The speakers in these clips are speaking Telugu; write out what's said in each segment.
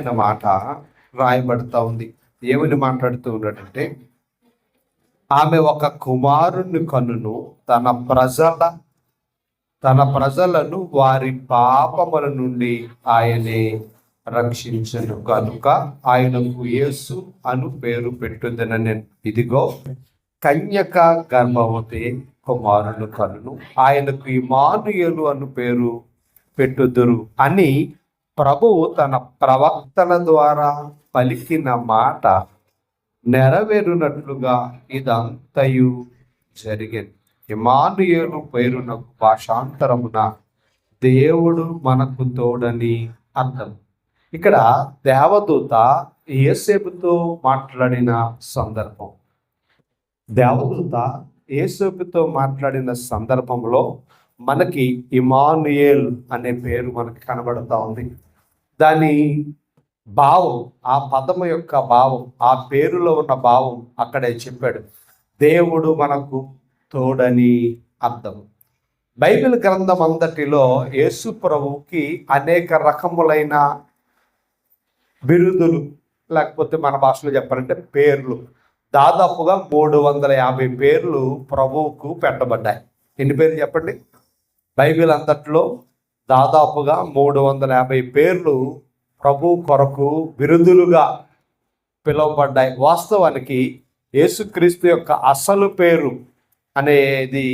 అద్భుతమైన మాట రాయబడతా ఉంది. ఏమని మాట్లాడుతూ ఉన్నాడంటే, ఆమె ఒక కుమారుని కనును తన ప్రజలను వారి పాపముల నుండి ఆయనే రక్షించను కనుక ఆయనకు యేసు అను పేరు పెట్టుదనని. ఇదిగో కన్యక గర్భవతి కుమారుని కనును ఆయనకు ఇమ్మానుయేలు అను పేరు పెట్టుదురు అని ప్రభువు తన ప్రవక్తల ద్వారా పలికిన మాట నెరవేరునట్లుగా ఇదంతయు జరిగింది. ఇమ్మానుయేలు పేరునకు భాషాంతరమున దేవుడు మనకు తోడని అర్థం. ఇక్కడ దేవదూత యేసేపుతో మాట్లాడిన సందర్భం. దేవదూత యేసేపుతో మాట్లాడిన సందర్భంలో మనకి ఇమ్మానుయేల్ అనే పేరు మనకి కనబడతా ఉంది. దాని భావం, ఆ పదము యొక్క భావం, ఆ పేరులో ఉన్న భావం అక్కడే చెప్పాడు. దేవుడు మనకు తోడని అర్థం. బైబిల్ గ్రంథం అంతటిలో యేసు ప్రభువుకి అనేక రకములైన బిరుదులు, లేకపోతే మన భాషలో చెప్పాలంటే పేర్లు, దాదాపుగా 350 పేర్లు ప్రభువుకు పెట్టబడ్డాయి. ఎన్ని పేర్లు చెప్పండి? బైబిల్ అంతట్లో దాదాపుగా 350 పేర్లు ప్రభు కొరకు బిరుదులుగా పిలువబడ్డాయి. వాస్తవానికి యేసుక్రీస్తు యొక్క అసలు పేరు అనేది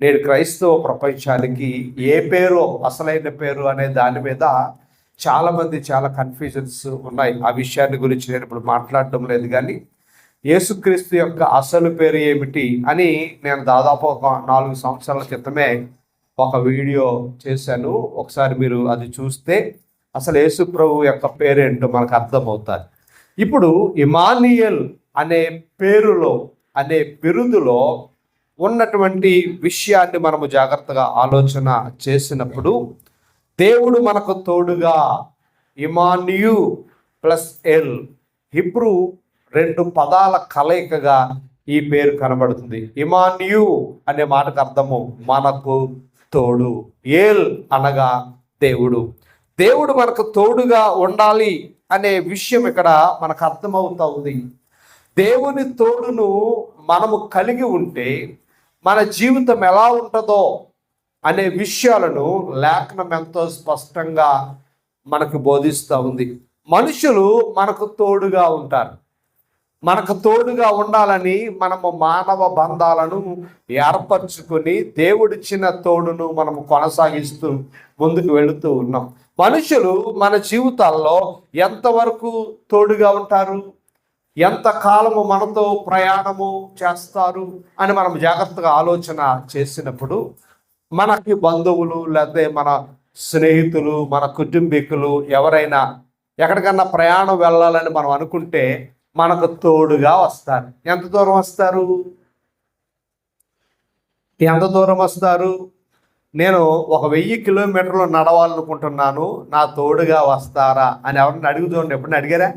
నేడు క్రైస్తవ ప్రపంచానికి ఏ పేరు అసలైన పేరు అనే దాని మీద చాలామంది చాలా కన్ఫ్యూజన్స్ ఉన్నాయి. ఆ విషయాన్ని గురించి నేను ఇప్పుడు మాట్లాడటం లేదు, కానీ యేసుక్రీస్తు యొక్క అసలు పేరు ఏమిటి అని నేను దాదాపు ఒక 4 సంవత్సరాల క్రితమే ఒక వీడియో చేశాను. ఒకసారి మీరు అది చూస్తే అసలు యేసు ప్రభు యొక్క పేరేంటో మనకు అర్థమవుతుంది. ఇప్పుడు ఇమ్మానుయేల్ అనే పేరులో, అనే బిరుదులో ఉన్నటువంటి విషయాన్ని మనము జాగ్రత్తగా ఆలోచన చేసినప్పుడు, దేవుడు మనకు తోడుగా, ఇమాన్యు ప్లస్ ఎల్, హిబ్రూ 2 పదాల కలయికగా ఈ పేరు కనబడుతుంది. ఇమాన్యు అనే మాటకు అర్థము మనకు తోడు, ఏల్ అనగా దేవుడు. దేవుడు మనకు తోడుగా ఉండాలి అనే విషయం ఇక్కడ మనకు అర్థమవుతా ఉంది. దేవుని తోడును మనము కలిగి ఉంటే మన జీవితం ఎలా ఉంటుందో అనే విషయాలను లేఖనం ఎంతో స్పష్టంగా మనకు బోధిస్తూ ఉంది. మనుషులు మనకు తోడుగా ఉంటారు. మనకు తోడుగా ఉండాలని మనము మానవ బంధాలను ఏర్పరచుకొని దేవుడిచ్చిన తోడును మనము కొనసాగిస్తూ ముందుకు వెళుతూ ఉన్నాం. మనుషులు మన జీవితాల్లో ఎంతవరకు తోడుగా ఉంటారు, ఎంతకాలము మనతో ప్రయాణము చేస్తారు అని మనం జాగ్రత్తగా ఆలోచన చేసినప్పుడు, మనకి బంధువులు లేకపోతే మన స్నేహితులు, మన కుటుంబీకులు ఎవరైనా ఎక్కడికన్నా ప్రయాణం వెళ్ళాలని మనం అనుకుంటే మనకు తోడుగా వస్తారు. ఎంత దూరం వస్తారు? నేను 1000 కిలోమీటర్లు నడవాలనుకుంటున్నాను, నా తోడుగా వస్తారా అని ఎవరిని అడుగుతుండే? ఎప్పుడైనా అడిగారా?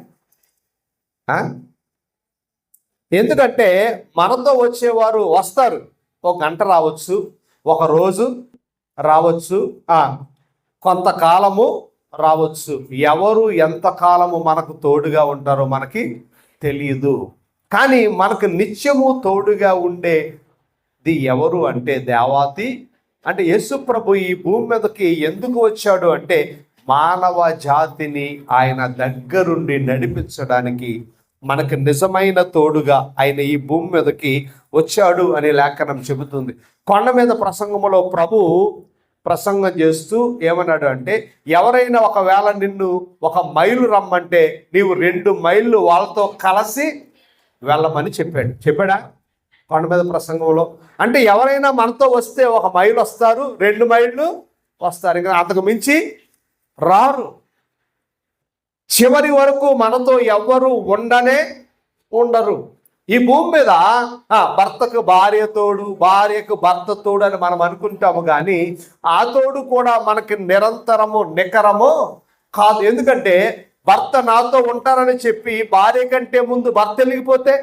ఎందుకంటే మనతో వచ్చేవారు వస్తారు. 1 గంట రావచ్చు, 1 రోజు రావచ్చు, కొంతకాలము రావచ్చు. ఎవరు ఎంతకాలము మనకు తోడుగా ఉంటారో మనకి తెలియదు. కానీ మనకు నిత్యము తోడుగా ఉండేది ఎవరు అంటే దేవాతి, అంటే యేసు ప్రభు ఈ భూమి మీదకి ఎందుకు వచ్చాడు అంటే మానవ జాతిని ఆయన దగ్గరుండి నడిపించడానికి మనకు నిజమైన తోడుగా ఆయన ఈ భూమి మీదకి వచ్చాడు అని లేఖనం చెబుతుంది. కొండ మీద ప్రసంగంలో ప్రభు ప్రసంగం చేస్తూ ఏమన్నాడు అంటే, ఎవరైనా ఒకవేళ నిన్ను 1 మైలు రమ్మంటే నీవు 2 మైళ్ళు వాళ్ళతో కలిసి వెళ్ళమని చెప్పాడా కొండ మీద ప్రసంగంలో? అంటే ఎవరైనా మనతో వస్తే 1 మైలు వస్తారు, 2 మైళ్ళు వస్తారు, ఇంకా అంతకు మించి రారు. చివరి వరకు మనతో ఎవ్వరు ఉండరు. ఈ భూమి మీద భర్తకు భార్య తోడు, భార్యకు భర్త తోడు అని మనం అనుకుంటాము, కానీ ఆ తోడు కూడా మనకి నిరంతరము నికరము కాదు. ఎందుకంటే భర్త నాతో ఉంటారని చెప్పి భార్య కంటే ముందు భర్త వెళ్ళిపోతే,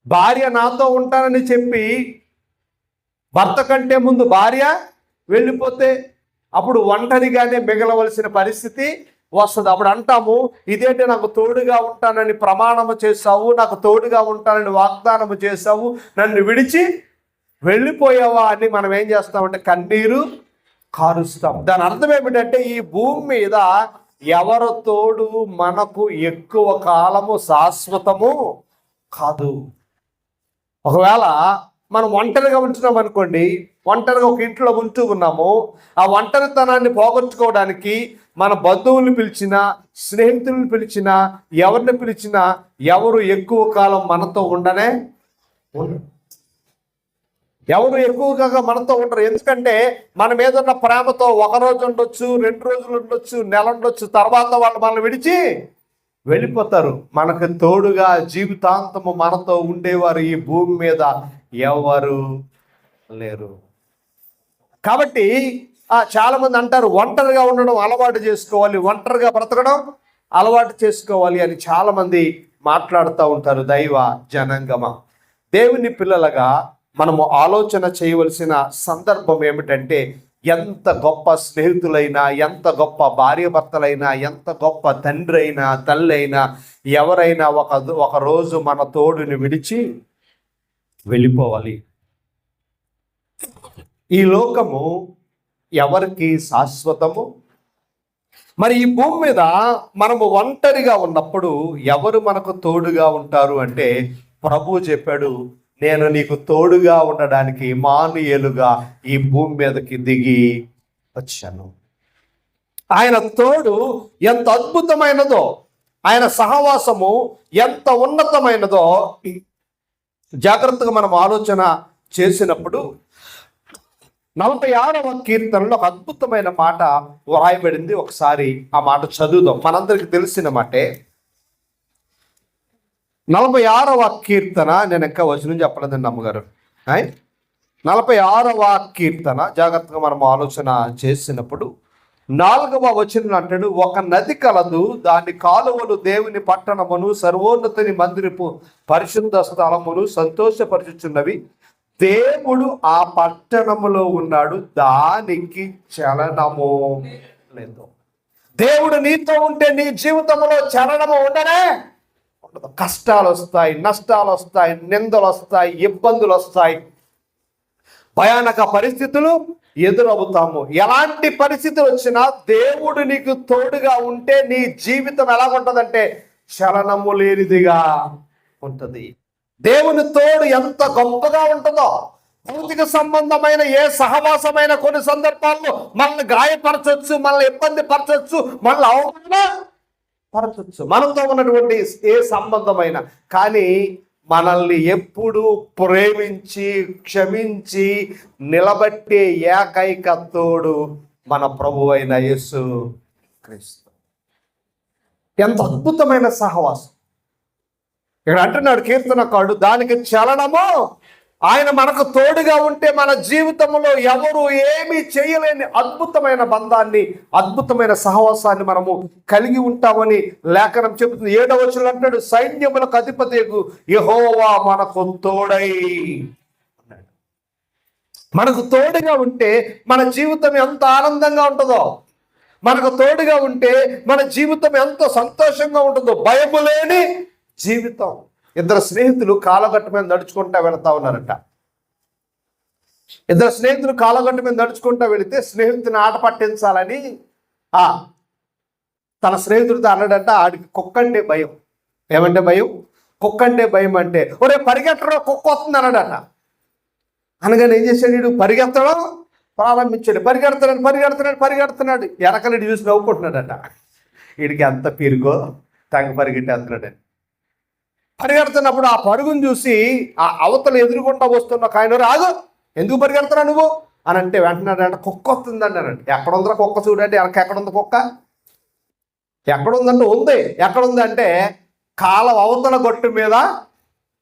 భార్య నాతో ఉంటారని చెప్పి భర్త కంటే ముందు భార్య వెళ్ళిపోతే అప్పుడు ఒంటరిగానే మిగలవలసిన పరిస్థితి వస్తుంది. అప్పుడు అంటాము, ఇదేంటి నాకు తోడుగా ఉంటానని ప్రమాణము చేశావు, నాకు తోడుగా ఉంటానని వాగ్దానము చేశావు, నన్ను విడిచి వెళ్ళిపోయావా అని మనం ఏం చేస్తామంటే కన్నీరు కారుస్తాం. దాని అర్థం ఏమిటంటే ఈ భూమి మీద ఎవరు తోడు మనకు ఎక్కువ కాలము శాశ్వతము కాదు. ఒకవేళ మనం ఒంటరిగా ఉంటున్నాం అనుకోండి, ఒంటరిగా ఒక ఇంట్లో ఉంటూ ఉన్నాము, ఆ ఒంటరితనాన్ని పోగొట్టుకోవడానికి మన బంధువుల్ని పిలిచినా, స్నేహితులను పిలిచినా, ఎవరిని పిలిచినా ఎవరు ఎక్కువ కాలం మనతో ఉండనే ఉండరు. ఎవరు ఎక్కువగా మనతో ఉండరు. ఎందుకంటే మన మీద ఉన్న ప్రేమతో ఒక రోజు ఉండొచ్చు, 2 రోజులు ఉండొచ్చు, నెల ఉండొచ్చు, తర్వాత వాళ్ళు మనల్ని విడిచి వెళ్ళిపోతారు. మనకు తోడుగా జీవితాంతము మనతో ఉండేవారు ఈ భూమి మీద ఎవరు లేరు. కాబట్టి చాలా మంది అంటారు ఒంటరిగా ఉండడం అలవాటు చేసుకోవాలి, ఒంటరిగా బ్రతకడం అలవాటు చేసుకోవాలి అని చాలా మంది మాట్లాడుతూ ఉంటారు. దైవ జనాంగమ, దేవుని పిల్లలుగా మనము ఆలోచన చేయవలసిన సందర్భం ఏమిటంటే, ఎంత గొప్ప స్నేహితులైనా, ఎంత గొప్ప భార్యాభర్తలైనా, ఎంత గొప్ప తండ్రి అయినా, తల్లి అయినా, ఎవరైనా ఒక రోజు మన తోడుని విడిచి వెళ్ళిపోవాలి. ఈ లోకము ఎవరికి శాశ్వతము? మరి ఈ భూమి మీద మనము ఒంటరిగా ఉన్నప్పుడు ఎవరు మనకు తోడుగా ఉంటారు అంటే, ప్రభువు చెప్పాడు, నేను నీకు తోడుగా ఉండడానికి ఇమ్మానుయేలుగా ఈ భూమి మీదకి దిగి వచ్చాను. ఆయన తోడు ఎంత అద్భుతమైనదో, ఆయన సహవాసము ఎంత ఉన్నతమైనదో జాగ్రత్తగా మనం ఆలోచన చేసినప్పుడు 46వ కీర్తనలో ఒక అద్భుతమైన మాట వ్రాయబడింది. ఒకసారి ఆ మాట చదువుదాం. మనందరికి తెలిసిన మాటే. 46వ కీర్తన, నేను ఇంకా వచనం చెప్పలేదండి అమ్మగారు. 46వ కీర్తన జాగ్రత్తగా మనం ఆలోచన చేసినప్పుడు 4వ వచనం అంటాడు, ఒక నది కలదు, దాని కాలువలు దేవుని పట్టణమును సర్వోన్నతుని మందిరపు పరిశుద్ధ స్థలమును సంతోషపరుచుచున్నవి. దేవుడు ఆ పట్టణములో ఉన్నాడు, దానికి చలనము లేదు. దేవుడు నీతో ఉంటే నీ జీవితంలో చలనము ఉండనే ఉండదు. కష్టాలు వస్తాయి, నష్టాలు వస్తాయి, నిందలు వస్తాయి, ఇబ్బందులు వస్తాయి, భయానక పరిస్థితులు ఎదురవుతాము. ఎలాంటి పరిస్థితి వచ్చినా దేవుడు నీకు తోడుగా ఉంటే నీ జీవితం ఎలాగుంటుందంటే చలనము లేనిదిగా ఉంటుంది. దేవుని తోడు ఎంత గొప్పగా ఉంటుందో, భౌతిక సంబంధమైన ఏ సహవాసమైన కొన్ని సందర్భాల్లో మనల్ని గాయపరచవచ్చు, మనల్ని ఇబ్బంది పరచవచ్చు, మనల్ని అవమానపరచవచ్చు, మనతో ఉన్నటువంటి ఏ సంబంధమైన. కానీ మనల్ని ఎప్పుడు ప్రేమించి క్షమించి నిలబెట్టే ఏకైక తోడు మన ప్రభువు అయిన యేసు క్రీస్తు. ఎంత అద్భుతమైన సహవాసం! ఇక్కడ అంటున్నాడు కీర్తనకారుడు, దానికి చలనము. ఆయన మనకు తోడుగా ఉంటే మన జీవితంలో ఎవరు ఏమీ చేయలేని అద్భుతమైన బంధాన్ని, అద్భుతమైన సహవాసాన్ని మనము కలిగి ఉంటామని లేఖనం చెబుతుంది. 7వ వచనంలో అంటాడు, సైన్యములకు అధిపతియగు యెహోవా మనకు తోడై. మనకు తోడుగా ఉంటే మన జీవితం ఎంత ఆనందంగా ఉంటుందో, మనకు తోడుగా ఉంటే మన జీవితం ఎంత సంతోషంగా ఉంటుందో. భయము లేని జీవితం. 2 స్నేహితులు కాలగట్టు మీద నడుచుకుంటా వెళతా ఉన్నారట. 2 స్నేహితులు కాలగట్టు మీద నడుచుకుంటా వెళితే స్నేహితుని ఆట పట్టించాలని తన స్నేహితుడితో అన్నాడంట, ఆడికి కుక్క అంటే భయం. ఏమంటే భయం? కుక్క అంటే భయం. అంటే ఒరే పరిగెట్టడం, కుక్క వస్తుంది అన్నాడట. అనగానే ఏం చేశాడు, వీడు పరిగెత్తడం ప్రారంభించాడు. పరిగెడుతున్నాడు. వెనకని చూసి నవ్వుకుంటున్నాడట. వీడికి ఎంత పీరుగో తగ్గ పరిగెట్టేస్తున్నాడని. పరిగెడుతున్నప్పుడు ఆ పరుగును చూసి ఆ అవతల ఎదురుగుండా వస్తున్న ఆయన, రాదు, ఎందుకు పరిగెడుతున్నా నువ్వు అని అంటే వెంటనే కుక్క వస్తుందండి అనండి. ఎక్కడుందిరా కుక్క చూడండి, వెనక ఎక్కడుంది కుక్క? ఎక్కడుందంటే ఉంది. ఎక్కడుంది అంటే కాలం అవతల గట్టు మీద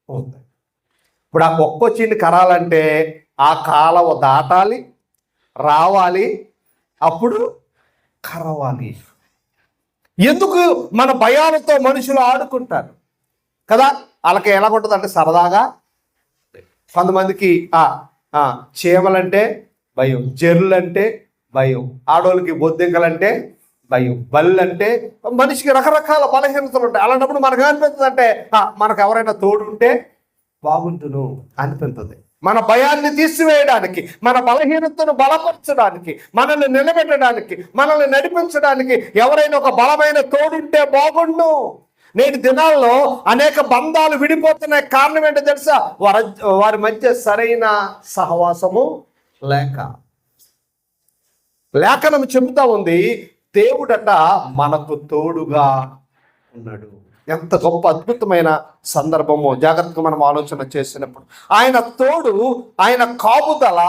ఉంది. ఇప్పుడు ఆ కుక్క వచ్చింది కరాలంటే ఆ కాలువ దాటాలి, రావాలి, అప్పుడు కరవాలి. ఎందుకు? మన భయాలతో మనుషులు ఆడుకుంటారు కదా. వాళ్ళకి ఎలాగుంటుంది అంటే సరదాగా. కొంతమందికి చీమలంటే భయం, జర్రులంటే భయం, ఆడోళ్ళకి బొద్దింకలంటే భయం. బల్లి అంటే మనిషికి రకరకాల బలహీనతలు ఉంటాయి. అలాంటప్పుడు మనకు అనిపిస్తుంది అంటే మనకు ఎవరైనా తోడు ఉంటే బాగుంటును అనిపిస్తుంది. మన భయాన్ని తీసివేయడానికి, మన బలహీనతను బలపరచడానికి, మనల్ని నిలబెట్టడానికి, మనల్ని నడిపించడానికి ఎవరైనా ఒక బలమైన తోడుంటే బాగుండు. నేటి దినాల్లో అనేక బంధాలు విడిపోతున్న కారణం ఏంటో తెలుసా? వారి మధ్య సరైన సహవాసము లేక. లేఖనం చెబుతా ఉంది, దేవుడట మనకు తోడుగా ఉన్నాడు. ఎంత గొప్ప అద్భుతమైన సందర్భమో జాగ్రత్తగా మనం ఆలోచన చేసినప్పుడు. ఆయన తోడు, ఆయన కాపుదల.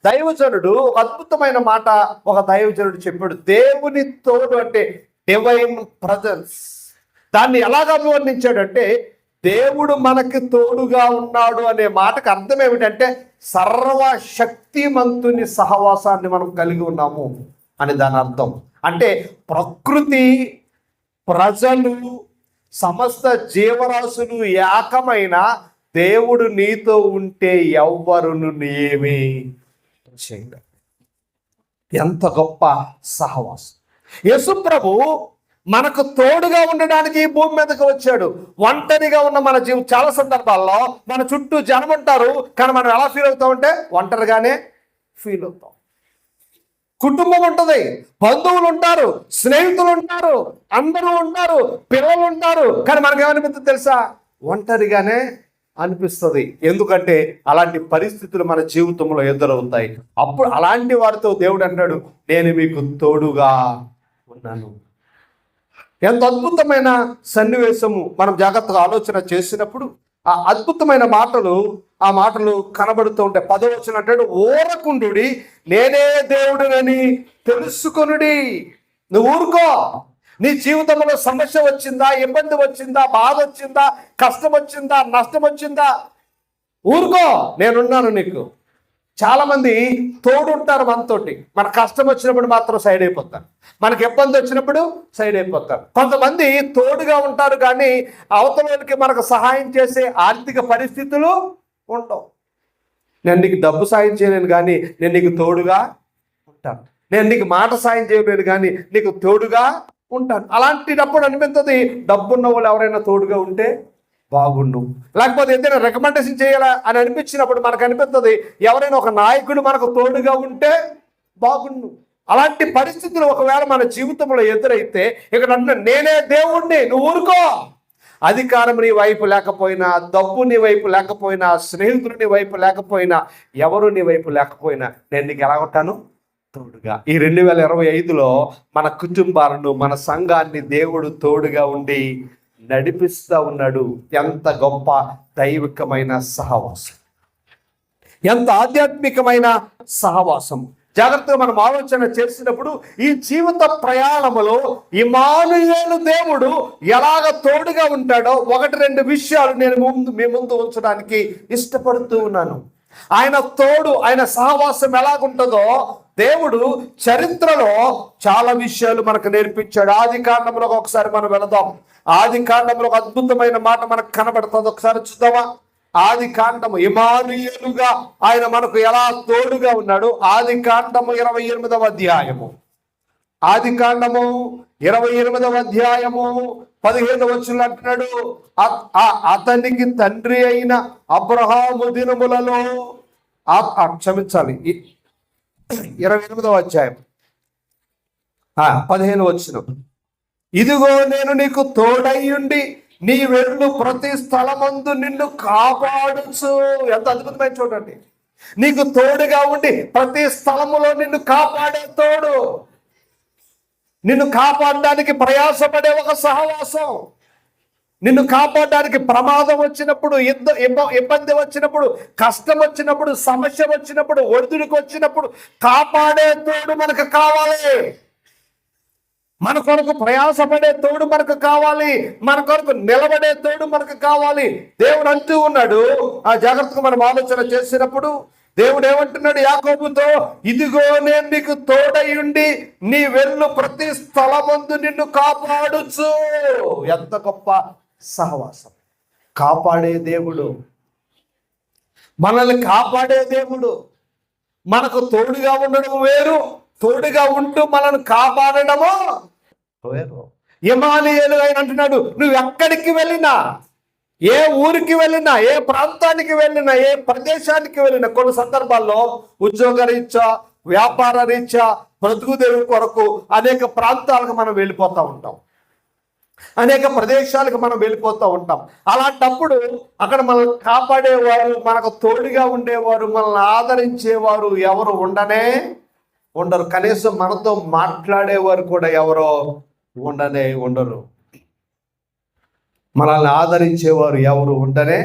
దైవజనుడు ఒక అద్భుతమైన మాట ఒక దైవజనుడు చెప్పాడు. దేవుని తోడు అంటే డివైన్ ప్రజెన్స్. దాన్ని ఎలాగ వర్ణించాడంటే, దేవుడు మనకి తోడుగా ఉన్నాడు అనే మాటకు అర్థం ఏమిటంటే సర్వశక్తిమంతుని సహవాసాన్ని మనం కలిగి ఉన్నాము అని దాని అర్థం. అంటే ప్రకృతి, ప్రజలు, సమస్త జీవరాశులు ఏకమైన దేవుడు నీతో ఉంటే ఎవ్వరును ఏమీ చేయలేరు. ఎంత గొప్ప సహవాసం! యేసు ప్రభు మనకు తోడుగా ఉండడానికి ఈ భూమి మీదకి వచ్చాడు. ఒంటరిగా ఉన్న మన చాలా సందర్భాల్లో మన చుట్టూ జనం ఉంటారు, కానీ మనం ఎలా ఫీల్ అవుతామంటే ఒంటరిగానే ఫీల్ అవుతాం. కుటుంబం ఉంటుంది, బంధువులు ఉంటారు, స్నేహితులు ఉంటారు, అందరూ ఉంటారు, పిల్లలు ఉంటారు, కానీ మనకేమనిపిస్తుంది తెలుసా? ఒంటరిగానే అనిపిస్తుంది. ఎందుకంటే అలాంటి పరిస్థితులు మన జీవితంలో ఎదురవుతాయి. అప్పుడు అలాంటి వారితో దేవుడు అంటాడు, నేను మీకు తోడుగా ఉన్నాను. ఎంత అద్భుతమైన సన్నివేశము మనం జాగ్రత్తగా ఆలోచన చేసినప్పుడు ఆ అద్భుతమైన ఆ మాటలు కనబడుతూ ఉంటాయి. 10వ వచనం అంటాడు, ఊరకుండుడి, నేనే దేవుడినని తెలుసుకొనుడి. నువ్వు ఊరుకో. నీ జీవితంలో సమస్య వచ్చిందా, ఇబ్బంది వచ్చిందా, బాధ వచ్చిందా, కష్టం వచ్చిందా, నష్టం వచ్చిందా, ఊరుకో, నేనున్నాను నీకు. చాలా మంది తోడుంటారు మనతోటి. మన కష్టం వచ్చినప్పుడు మాత్రం సైడ్ అయిపోతారు, మనకి ఇబ్బంది వచ్చినప్పుడు సైడ్ అయిపోతారు. కొంతమంది తోడుగా ఉంటారు, కానీ అవతలకి మనకు సహాయం చేసే ఆర్థిక పరిస్థితులు ఉండవు. నేను నీకు డబ్బు సాయం చేయలేను, కానీ నేను నీకు తోడుగా ఉంటాను. నేను నీకు మాట సాయం చేయలేను, కానీ నీకు తోడుగా ఉంటాను. అలాంటిటప్పుడు అనిపిస్తుంది, డబ్బున్న వాళ్ళు ఎవరైనా తోడుగా ఉంటే బాగుండు. లేకపోతే ఏదైనా రికమెండేషన్ చేయాలా అని అనిపించినప్పుడు మనకు అనిపిస్తుంది, ఎవరైనా ఒక నాయకుడు మనకు తోడుగా ఉంటే బాగుండు. అలాంటి పరిస్థితులు ఒకవేళ మన జీవితంలో ఎదురైతే ఇక్కడ అంటే నేనే దేవుణ్ణి, నువ్వు ఊరుకో. అధికారం నీ వైపు లేకపోయినా, డబ్బు నీ వైపు లేకపోయినా, స్నేహితులు నీ వైపు లేకపోయినా, ఎవరు నీ వైపు లేకపోయినా, నేను నీకు ఎలా ఉంటాను? తోడుగా. ఈ 2025లో మన కుటుంబాలను, మన సంఘాన్ని దేవుడు తోడుగా ఉండి నడిపిస్తూ ఉన్నాడు. ఎంత గొప్ప దైవికమైన సహవాసం, ఎంత ఆధ్యాత్మికమైన సహవాసం. జాగ్రత్తగా మనం ఆలోచన చేసినప్పుడు ఈ జీవిత ప్రయాణములో ఇమ్మానుయేలు దేవుడు ఎలాగ తోడుగా ఉంటాడో 1-2 విషయాలు నేను మీ ముందు ఉంచడానికి ఇష్టపడుతూ ఉన్నాను. ఆయన తోడు, ఆయన సహవాసం ఎలాగుంటుందో దేవుడు చరిత్రలో చాలా విషయాలు మనకు నేర్పించాడు. ఆది కాండంలో ఒకసారి మనం వెళదాం. ఆది కాండంలో ఒక అద్భుతమైన మాట మనకు కనబడుతుంది. ఒకసారి చూద్దామా? ఆది కాండము, ఇమ్మానుయేలుగా ఆయన మనకు ఎలా తోడుగా ఉన్నాడు. ఆది కాండము 28వ అధ్యాయము. ఆది కాండము 28వ అధ్యాయము 15వ వచనంలో అంటున్నాడు, అతనికి తండ్రి అయిన అబ్రహాము దినములలో, క్షమించాలి, 28వ అధ్యాయం 15వ వచనం, ఇదిగో నేను నీకు తోడయ్యుండి నీ వెళ్ళు ప్రతి స్థలమందు నిన్ను కాపాడుచు. ఎంత అద్భుతమైన చూడండి, నీకు తోడుగా ఉండి ప్రతి స్థలములో నిన్ను కాపాడే తోడు, నిన్ను కాపాడడానికి ప్రయాసపడే ఒక సహవాసం, నిన్ను కాపాడడానికి ప్రమాదం వచ్చినప్పుడు, ఇబ్బంది వచ్చినప్పుడు, కష్టం వచ్చినప్పుడు, సమస్య వచ్చినప్పుడు, ఒడిదుడికి వచ్చినప్పుడు కాపాడే తోడు మనకు కావాలి. మన కొరకు ప్రయాసపడే తోడు మనకు కావాలి, మన కొరకు నిలబడే తోడు మనకు కావాలి. దేవుడు అంటూ ఉన్నాడు. ఆ జాగ్రత్తగా మనం ఆలోచన చేసినప్పుడు దేవుడు ఏమంటున్నాడు యాకోబుతో, ఇదిగో నేను నీకు తోడయుండి నీ వెళ్ళు ప్రతి స్థలమందు నిన్ను కాపాడుచు. ఎంత గొప్ప సహవాసం! కాపాడే దేవుడు, మనల్ని కాపాడే దేవుడు. మనకు తోడుగా ఉండడం వేరు, తోడుగా ఉంటూ మనల్ని కాపాడడము పోయారు. ఇమానుయేలు ఆయన అంటున్నాడు, నువ్వు ఎక్కడికి వెళ్ళినా, ఏ ఊరికి వెళ్ళినా, ఏ ప్రాంతానికి వెళ్ళినా, ఏ ప్రదేశానికి వెళ్ళినా, కొన్ని సందర్భాల్లో ఉద్యోగ రీత్యా, వ్యాపార రీత్యా, బ్రతుకు తెరువు కొరకు అనేక ప్రాంతాలకు మనం వెళ్ళిపోతూ ఉంటాం, అనేక ప్రదేశాలకు మనం వెళ్ళిపోతూ ఉంటాం. అలాంటప్పుడు అక్కడ మనల్ని కాపాడేవారు, మనకు తోడుగా ఉండేవారు, మనల్ని ఆదరించేవారు ఎవరు ఉండరు. కనీసం మనతో మాట్లాడేవారు కూడా ఎవరో ఉండరు. మనల్ని ఆదరించేవారు ఎవరు ఉండరు.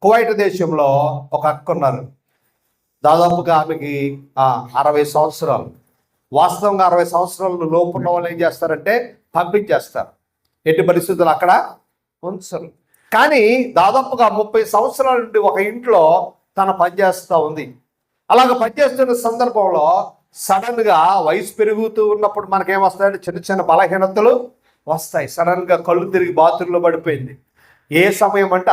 కువైట్ దేశంలో ఒక అక్క ఉన్నారు. దాదాపుగా ఆమెకి 60 సంవత్సరాలు. వాస్తవంగా 60 సంవత్సరాలు లోపు ఉన్న వాళ్ళు ఏం చేస్తారంటే పంపించేస్తారు, ఎట్టి పరిస్థితులు అక్కడ ఉంచరు. కానీ దాదాపుగా 30 సంవత్సరాల నుండి ఒక ఇంట్లో తన పనిచేస్తూ ఉంది. అలాగ పనిచేస్తున్న సందర్భంలో సడన్గా వయసు పెరుగుతూ ఉన్నప్పుడు మనకేమొస్తాయంటే చిన్న చిన్న బలహీనతలు వస్తాయి. సడన్గా కళ్ళు తిరిగి బాత్రూంలో పడిపోయింది. ఏ సమయం అంటే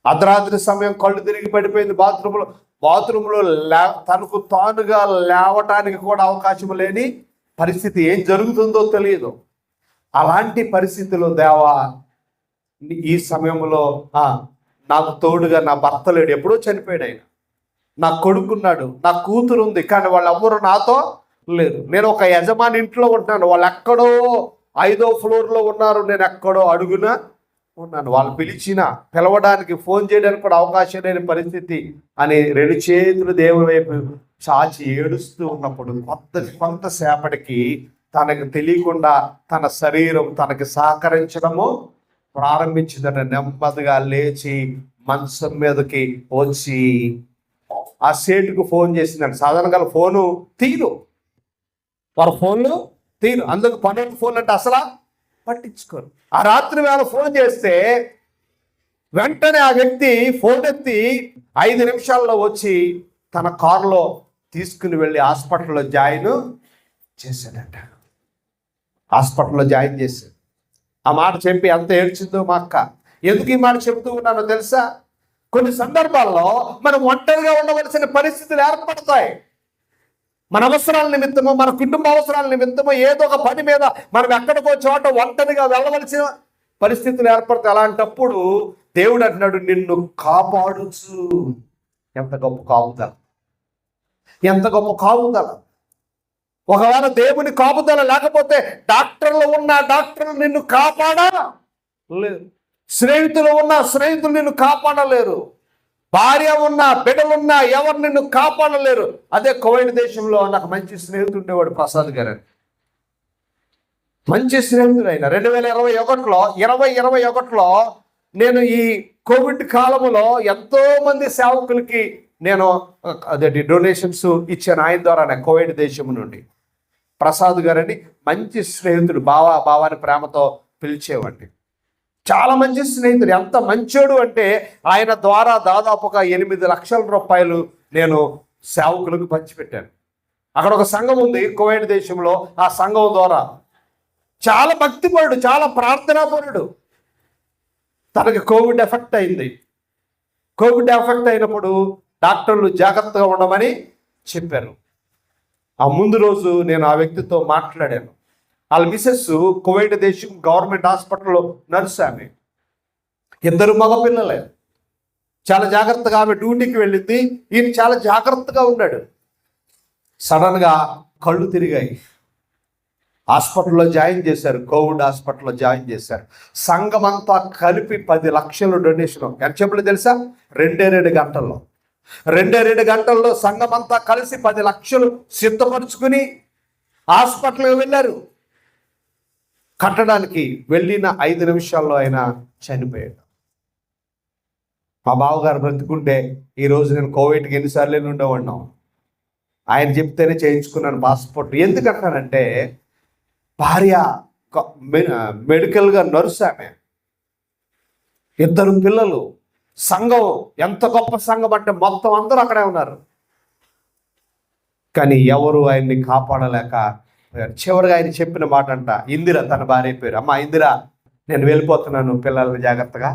అర్ధరాత్రి సమయం కళ్ళు తిరిగి పడిపోయింది బాత్రూంలో తనకు తానుగా లేవటానికి కూడా అవకాశం లేని పరిస్థితి. ఏం జరుగుతుందో తెలియదు. అలాంటి పరిస్థితిలో దేవా ఈ సమయంలో నాకు తోడుగా నా భర్త లేడు, ఎప్పుడో చనిపోయాడు ఆయన, నా కొడుకున్నాడు, నా కూతురు ఉంది, కానీ వాళ్ళు ఎవ్వరు నాతో లేరు. నేను ఒక యజమాని ఇంట్లో ఉంటున్నాను, వాళ్ళు ఎక్కడో 5వ ఫ్లోర్లో ఉన్నారు, నేను ఎక్కడో అడుగున ఉన్నాను. వాళ్ళు పిలవడానికి ఫోన్ చేయడానికి కూడా అవకాశం లేని పరిస్థితి అని 2 చేతులు దేవుని వైపు చాచి ఏడుస్తూ ఉన్నప్పుడు కొంతసేపటికి తనకు తెలియకుండా తన శరీరం తనకి సహకరించడము ప్రారంభించిందట. నెమ్మదిగా లేచి మంచం మీదకి వచ్చి ఆ సేటుకు ఫోన్ చేసిందండి. సాధారణంగా ఫోను తీరు, వారు ఫోన్లు తీరు, అందుకు 12 ఫోన్లు అంటే అసలు పట్టించుకోరు. ఆ రాత్రి వేళ ఫోన్ చేస్తే వెంటనే ఆ వ్యక్తి ఫోన్ ఎత్తి 5 నిమిషాల్లో వచ్చి తన కారులో తీసుకుని వెళ్ళి హాస్పిటల్లో జాయిన్ చేశాడట. హాస్పిటల్లో జాయిన్ చేశాడు. ఆ మాట చెప్పి ఎంత ఏడ్చిందో మా అక్క. ఎందుకు ఈ మాట చెబుతూ ఉన్నానో తెలుసా? కొన్ని సందర్భాల్లో మనం ఒంటరిగా ఉండవలసిన పరిస్థితులు ఏర్పడతాయి. మన అవసరాల నిమిత్తమో, మన కుటుంబ అవసరాల నిమిత్తమో, ఏదో ఒక పని మీద మనం ఎక్కడికో చోట ఒంటరిగా వెళ్ళవలసిన పరిస్థితులు ఏర్పడతాయి. అలాంటప్పుడు దేవుడు అంటున్నాడు, నిన్ను కాపాడుచు. ఎంత గొప్ప కాపుదల, ఎంత గొప్ప కాపుదల. ఒకవేళ దేవుని కాపుదల లేకపోతే డాక్టర్లు నిన్ను కాపాడలేరు, స్నేహితులు నిన్ను కాపాడలేరు, భార్య ఉన్నా బిడ్డలున్నా ఎవరు నిన్ను కాపాడలేరు. అదే కువైట్ దేశంలో నాకు మంచి స్నేహితుడు ఉండేవాడు, ప్రసాద్ గారు. మంచి స్నేహితుడు అయిన 2021లో నేను ఈ కోవిడ్ కాలంలో ఎంతో మంది సేవకులకి నేను డొనేషన్స్ ఇచ్చాను ఆయన ద్వారా. కువైట్ దేశం నుండి ప్రసాద్ గారని మంచి స్నేహితుడు, బావాని ప్రేమతో పిలిచేవాడిని. చాలా మంచి స్నేహితుడు. ఎంత మంచోడు అంటే ఆయన ద్వారా దాదాపుగా 8 లక్షల రూపాయలు నేను సేవకులకు పంచిపెట్టాను. అక్కడ ఒక సంఘం ఉంది కువైట్ దేశంలో. ఆ సంఘం ద్వారా చాలా భక్తిపరుడు, చాలా ప్రార్థనాపరుడు. తనకి కోవిడ్ ఎఫెక్ట్ అయింది. కోవిడ్ ఎఫెక్ట్ అయినప్పుడు డాక్టర్లు జాగ్రత్తగా ఉండమని చెప్పారు. ఆ ముందు రోజు నేను ఆ వ్యక్తితో మాట్లాడాను. వాళ్ళ మిసెస్ కువైట్ దేశం గవర్నమెంట్ హాస్పిటల్లో నర్సు. ఆమె 2 మగపిల్లలే. చాలా జాగ్రత్తగా ఆమె డ్యూటీకి వెళ్ళింది. ఈయన చాలా జాగ్రత్తగా ఉన్నాడు. సడన్గా కళ్ళు తిరిగాయి. హాస్పిటల్లో జాయిన్ చేశారు, కోవిడ్ హాస్పిటల్లో జాయిన్ చేశారు. సంఘం అంతా కలిపి 10 లక్షలు డొనేషన్. ఎంత చెప్పలేదు తెలుసా? 2 గంటల్లో 2 గంటల్లో సంఘం అంతా కలిసి 10 లక్షలు సిద్ధపరుచుకుని హాస్పిటల్కి వెళ్ళారు. కట్టడానికి వెళ్ళిన 5 నిమిషాల్లో ఆయన చనిపోయాడు. మా బావగారు బ్రతుకుంటే ఈరోజు నేను కోవిడ్కి ఎన్నిసార్లు ఉండేవాడినాం. ఆయన చెప్తేనే చేయించుకున్నాను పాస్పోర్ట్. ఎందుకంటానంటే భార్య మెడికల్గా నర్సు, ఆమె 2 పిల్లలు. సంఘం ఎంత గొప్ప సంఘం అంటే మొత్తం అందరూ అక్కడే ఉన్నారు. కానీ ఎవరు ఆయన్ని కాపాడలేక చివరిగా ఆయన చెప్పిన మాట అంట, ఇందిర తన భార్య పేరు. అమ్మ ఇందిర, నేను వెళ్ళిపోతున్నాను, పిల్లల్ని జాగ్రత్తగా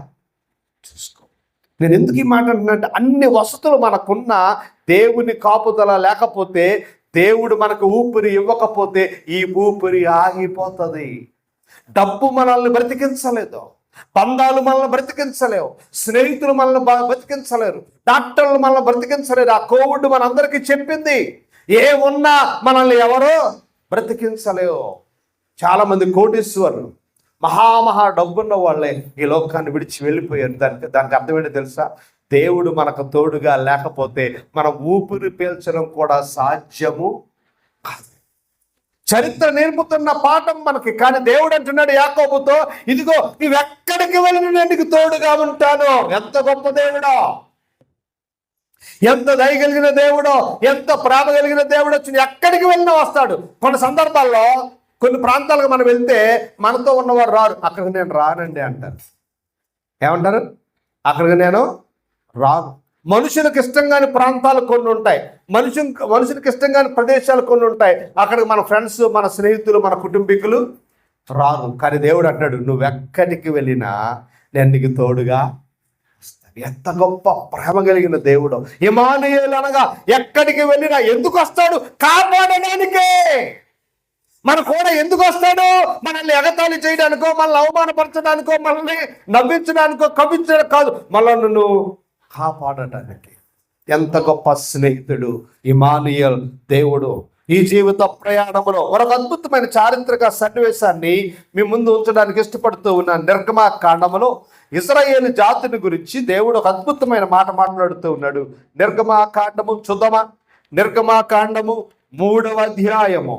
చూసుకో. నేను ఎందుకు ఈ మాట అంటున్నానంటే అన్ని వసతులు మనకున్న దేవుని కాపుదల లేకపోతే దేవుడు మనకు ఊపిరి ఇవ్వకపోతే ఈ ఊపిరి ఆగిపోతుంది. డబ్బు మనల్ని బ్రతికించలేదు, బంధాలు మనల్ని బ్రతికించలేవు, స్నేహితులు మనల్ని బ్రతికించలేరు, డాక్టర్లు మనల్ని బ్రతికించలేరు. ఆ కోవిడ్ మనందరికీ చెప్పింది, ఏమున్నా మనల్ని ఎవరో బ్రతికించలేవు. చాలామంది కోటీశ్వరులు, మహా డబ్బున్న వాళ్ళే ఈ లోకాన్ని విడిచి వెళ్ళిపోయారు. దానికి అర్థం ఏంటో తెలుసా? దేవుడు మనకు తోడుగా లేకపోతే మనం ఊపిరి పీల్చడం కూడా సాధ్యము కాదు. చరిత్ర నేర్పుతున్న పాఠం మనకి. కానీ దేవుడు అంటున్నాడు యాకోబుతో, ఇదిగో నీవెక్కడికి వెళ్ళిన నేను నీకు తోడుగా ఉంటాను. ఎంత గొప్ప దేవుడో, ఎంత దయ కలిగిన దేవుడో, ఎంత ప్రేమ కలిగిన దేవుడు. వచ్చి ఎక్కడికి వెళ్ళినా వస్తాడు. కొన్ని సందర్భాల్లో కొన్ని ప్రాంతాలకు మనం వెళ్తే మనతో ఉన్నవారు రారు. అక్కడికి నేను రానండి అంటారు. ఏమంటారు? అక్కడికి నేను రాను. మనుషులకు ఇష్టం కాని ప్రాంతాలు కొన్ని ఉంటాయి, మనుషులకు ఇష్టం కాని ప్రదేశాలు కొన్ని ఉంటాయి. అక్కడికి మన ఫ్రెండ్స్, మన స్నేహితులు, మన కుటుంబీకులు రారు. కానీ దేవుడు అంటాడు, నువ్వెక్కడికి వెళ్ళినా నేను నీకు తోడుగా వస్తాను. ఎంత గొప్ప ప్రేమ కలిగిన దేవుడు. ఇమ్మానుయేలు అనగా ఎక్కడికి వెళ్ళినా ఎందుకు వస్తాడు? కాపాడడానికే. మన కూడా ఎందుకు వస్తాడు? మనల్ని ఎగతాళి చేయడానికో, మనల్ని అవమానపరచడానికో, మనల్ని నవ్వించడానికో, కవించడానికి కాదు, మనల్ని నువ్వు కాపాడటానికి. ఎంత గొప్ప స్నేహితుడు ఇమ్మానుయేల్ దేవుడు. ఈ జీవిత ప్రయాణంలో ఒక అద్భుతమైన చారిత్రక సన్నివేశాన్ని మీ ముందు ఉంచడానికి ఇష్టపడుతూ ఉన్న నిర్గమాకాండములో ఇశ్రాయేలు జాతిని గురించి దేవుడు ఒక అద్భుతమైన మాట మాట్లాడుతూ ఉన్నాడు. నిర్గమాకాండము చూద్దామా? నిర్గమాకాండము 3వ అధ్యాయము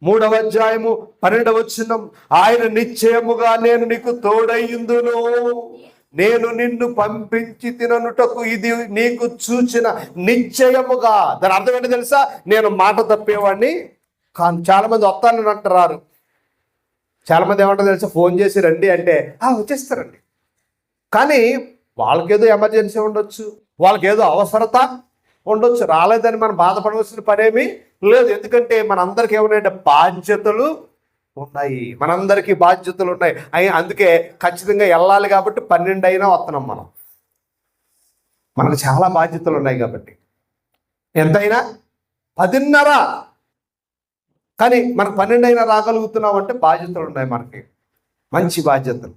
12వ వచనం. ఆయన నిశ్చయముగా నేను నీకు తోడయ్యుందును, నేను నిన్ను పంపించి తిననుటకు ఇది నీకు చూచిన నిశ్చయముగా. దాని అర్థం ఏంటో తెలుసా? నేను మాట తప్పేవాడిని కానీ. చాలామంది వస్తానని అంటారు. చాలామంది ఏమంటారు తెలుసా? ఫోన్ చేసి రండి అంటే వచ్చేస్తారండి. కానీ వాళ్ళకేదో ఎమర్జెన్సీ ఉండొచ్చు, వాళ్ళకేదో అవసరత ఉండొచ్చు. రాలేదని మనం బాధపడవలసిన పనేమీ లేదు. ఎందుకంటే మనందరికీ ఏమన్నాయంటే బాధ్యతలు ఉన్నాయి. మనందరికీ బాధ్యతలు ఉన్నాయి. అందుకే ఖచ్చితంగా వెళ్ళాలి కాబట్టి 12 అయినా వస్తున్నాం. మనకు చాలా బాధ్యతలు ఉన్నాయి కాబట్టి ఎంతైనా 10:30. కానీ మనకు 12 అయినా రాగలుగుతున్నాం అంటే బాధ్యతలు ఉన్నాయి, మనకి మంచి బాధ్యతలు.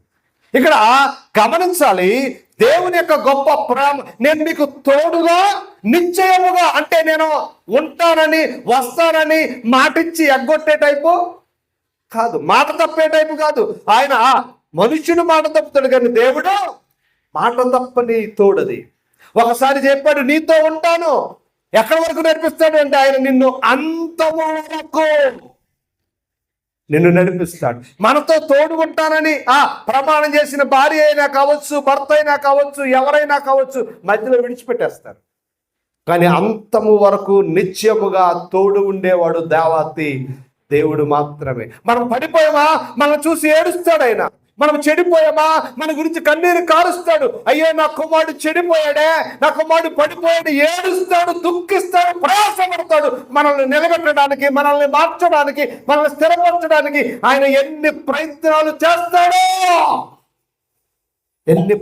ఇక్కడ గమనించాలి దేవుని యొక్క గొప్ప ప్రేమ. నేను మీకు తోడుగా నిశ్చయముగా అంటే నేను ఉంటానని, వస్తానని మాటిచ్చి ఎగ్గొట్టే టైపు కాదు, మాట తప్పే టైపు కాదు. ఆయన మనుష్యుడు మాట తప్పుతాడు కానీ దేవుడు మాట తప్పని తోడది. ఒకసారి చెప్పాడు, నీతో ఉంటాను. ఎక్కడి వరకు నడిపిస్తాడు అంటే ఆయన నిన్ను అంతము వరకు నిన్ను నడిపిస్తాడు. మనతో తోడు ఉంటానని ప్రమాణం చేసిన భార్య అయినా కావచ్చు, భర్త అయినా కావచ్చు, ఎవరైనా కావచ్చు, మధ్యలో విడిచిపెట్టేస్తారు. కానీ అంతము వరకు నిత్యముగా తోడు ఉండేవాడు దేవాతి దేవుడు మాత్రమే. మనం పడిపోయామా మనం చూసి ఏడుస్తాడు ఆయన. మనం చెడిపోయామా మన గురించి కన్నీరు కారుస్తాడు. అయ్యో నా కుమారుడు చెడిపోయాడే, నా కుమారుడు పడిపోయాడు, ఏడుస్తాడు, దుఃఖిస్తాడు, ప్రయాసపడతాడు. మనల్ని నిలబెట్టడానికి, మనల్ని మార్చడానికి, మనల్ని స్థిరపరచడానికి ఆయన ఎన్ని ప్రయత్నాలు చేస్తాడో, ఎన్ని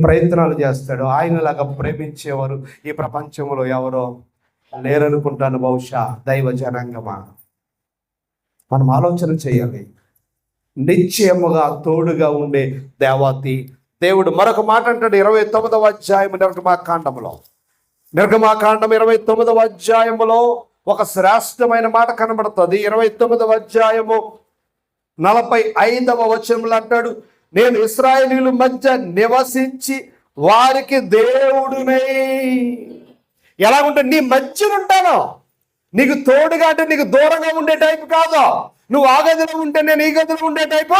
ప్రయత్నాలు చేస్తాడో. ఆయనలాగా ప్రేమించేవారు ఈ ప్రపంచంలో ఎవరో లేరనుకుంటాను. బహుశా దైవ జనాంగమా, మనం ఆలోచన చేయాలి. నిశ్చయముగా తోడుగా ఉండే దేవాతి దేవుడు. మరొక మాట అంటాడు 29వ అధ్యాయం నిర్గమాకాండములో. నిర్గమాకాండం 29వ అధ్యాయములో ఒక శ్రేష్టమైన మాట కనబడుతుంది. 29వ అధ్యాయము 45వ వచనంలో అంటాడు, నేను ఇశ్రాయేలీయుల మధ్య నివసించి వారికి దేవుడునై. ఎలాగుంటే నీ మధ్యన ఉంటాను. నీకు తోడుగా అంటే నీకు దూరంగా ఉండే టైపు కాదు. నువ్వు ఆ గదిలో ఉంటే నేను ఈ గదిలో ఉండే టైపు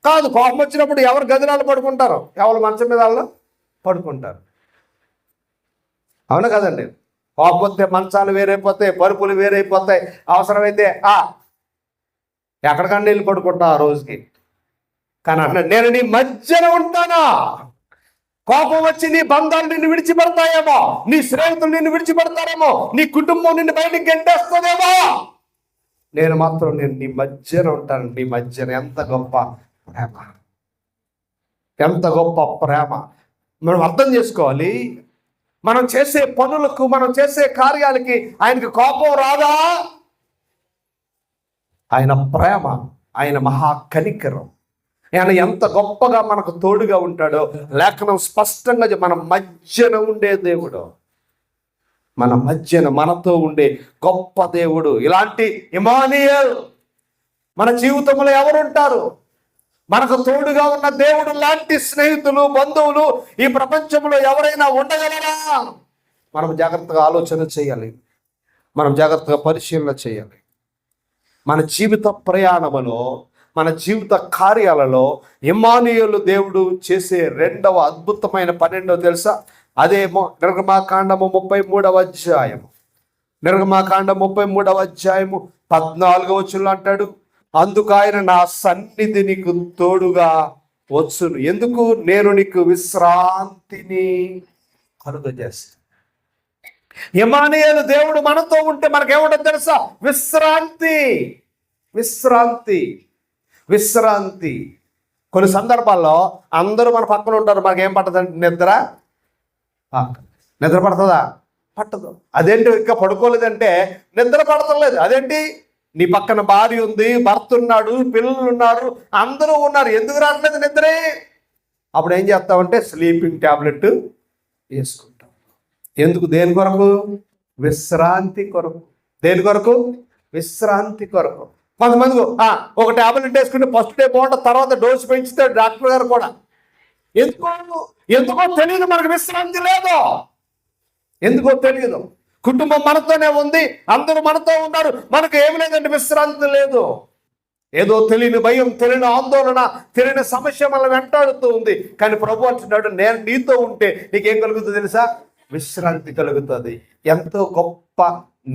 కాదు. కోపం వచ్చినప్పుడు ఎవరు గదిలో పడుకుంటారు, ఎవరు మంచం మీద వాళ్ళు పడుకుంటారు. అవునా కదండి? కోపం వస్తే మంచాలు వేరైపోతాయి, పరుపులు వేరైపోతాయి. అవసరమైతే ఎక్కడికన్నా వెళ్ళి పడుకుంటా ఆ రోజుకి. కానీ అన్నాడు, నేను నీ మధ్యన ఉంటానా. కోపం వచ్చి నీ బంధాలు నిన్ను విడిచిపెడతాయేమో, నీ స్నేహితులు నిన్ను విడిచిపెడతారేమో, నీ కుటుంబం నిన్ను బయటికి గెంటేస్తుందేమో, నేను మాత్రం నీ మధ్యన ఉంటాను. నీ మధ్యన. ఎంత గొప్ప ప్రేమ, ఎంత గొప్ప ప్రేమ. మనం అర్థం చేసుకోవాలి. మనం చేసే పనులకు, మనం చేసే కార్యాలకి ఆయనకి కోపం రాదా? ఆయన ప్రేమ, ఆయన మహా కనికరం, ఆయన ఎంత గొప్పగా మనకు తోడుగా ఉంటాడో లేఖనం స్పష్టంగా మన మధ్యన ఉండే దేవుడు, మన మధ్యన మనతో ఉండే గొప్ప దేవుడు. ఇలాంటి ఇమానియేల్ మన జీవితంలో ఎవరుంటారు? మనకు తోడుగా ఉన్న దేవుడు లాంటి స్నేహితులు, బంధువులు ఈ ప్రపంచంలో ఎవరైనా ఉండగలరా? మనం జాగ్రత్తగా ఆలోచన చేయాలి, మనం జాగ్రత్తగా పరిశీలన చేయాలి. మన జీవిత ప్రయాణములో, మన జీవిత కార్యాలలో ఇమ్మానుయేలు దేవుడు చేసే రెండవ అద్భుతమైన పని ఏంటో తెలుసా? అదేమో నిర్గమాకాండము 33వ అధ్యాయము, నిర్గమాకాండం 33వ అధ్యాయము 14వ వచనంలో అంటాడు, అందుకు ఆయన నా సన్నిధి నీకు తోడుగా వచ్చును, ఎందుకు? నేను నీకు విశ్రాంతిని కలుగజేస్తాను. ఇమ్మానుయేలు దేవుడు మనతో ఉంటే మనకేముంటుంది తెలుసా? విశ్రాంతి, విశ్రాంతి, విశ్రాంతి. కొన్ని సందర్భాల్లో అందరూ మన పక్కన ఉంటారు, మనకేం పట్టదండి? నిద్ర పడుతుందా? పట్టదు. అదేంటి ఇంకా పడుకోలేదంటే నిద్ర పడతలేదు. అదేంటి? నీ పక్కన భార్య ఉంది, భర్త ఉన్నాడు, పిల్లలు ఉన్నారు, అందరూ ఉన్నారు, ఎందుకు రావట్లేదు నిద్రే? అప్పుడు ఏం చేస్తామంటే స్లీపింగ్ ట్యాబ్లెట్ వేసుకుంటాం. ఎందుకు? దేని కొరకు? విశ్రాంతి కొరకు. దేని కొరకు? విశ్రాంతి కొరకు. కొంతమంది ఒక ట్యాబ్లెట్ వేసుకుంటే ఫస్ట్ డే బాగుంటుంది, తర్వాత డోసు పెంచుతాడు డాక్టర్ గారు కూడా. ఎందుకో తెలియదు, మనకు విశ్రాంతి లేదు. ఎందుకో తెలియదు. కుటుంబం మనతోనే ఉంది, అందరూ మనతో ఉన్నారు, మనకు ఏమి లేదంటే విశ్రాంతి లేదు. ఏదో తెలియని భయం, తెలియని ఆందోళన, తెలియని సమస్య మనం వెంటాడుతూ ఉంది. కానీ ప్రభు అంటున్నాడు, నేను నీతో ఉంటే నీకేం కలుగుతుంది తెలుసా? విశ్రాంతి కలుగుతుంది. ఎంతో గొప్ప